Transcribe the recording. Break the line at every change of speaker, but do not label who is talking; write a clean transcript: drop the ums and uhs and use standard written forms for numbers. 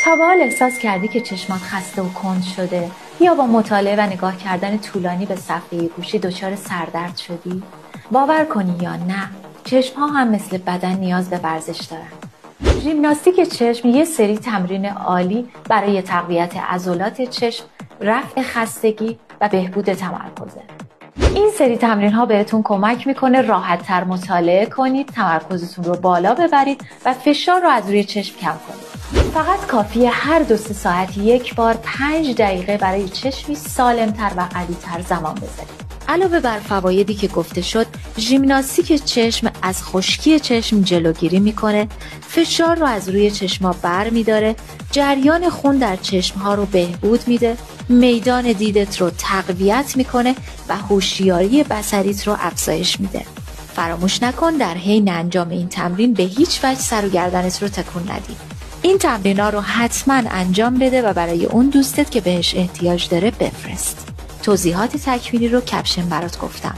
تا به حال احساس کردی که چشمات خسته و کند شده یا با مطالعه و نگاه کردن طولانی به صفحه گوشی دچار سردرد شدی؟ باور کنی یا نه، چشم‌ها هم مثل بدن نیاز به ورزش دارن. ژیمناستیک چشم یه سری تمرین عالی برای تقویت عضلات چشم، رفع خستگی و بهبود تمرکزه. این سری تمرین ها بهتون کمک میکنه راحت تر مطالعه کنید، تمرکزتون رو بالا ببرید و فشار رو از روی چشم کم کنید. فقط کافیه هر 2-3 ساعت یک بار 5 دقیقه برای چشمی سالمتر و قوی‌تر زمان بذارید. علاوه بر فوایدی که گفته شد، ژیمناستیک چشم از خشکی چشم جلوگیری میکنه، فشار رو از روی چشما بر میداره، جریان خون در چشمها رو بهبود میده، میدان دیدت رو تقویت میکنه و هوشیاری بصریت رو افزایش میده. فراموش نکن در حین انجام این تمرین به هیچ وجه سر و گردنت رو تکون ندی. این تمرینا رو حتما انجام بده و برای اون دوستت که بهش احتیاج داره بفرست. توضیحات تکمیلی رو کپشن برات گفتم.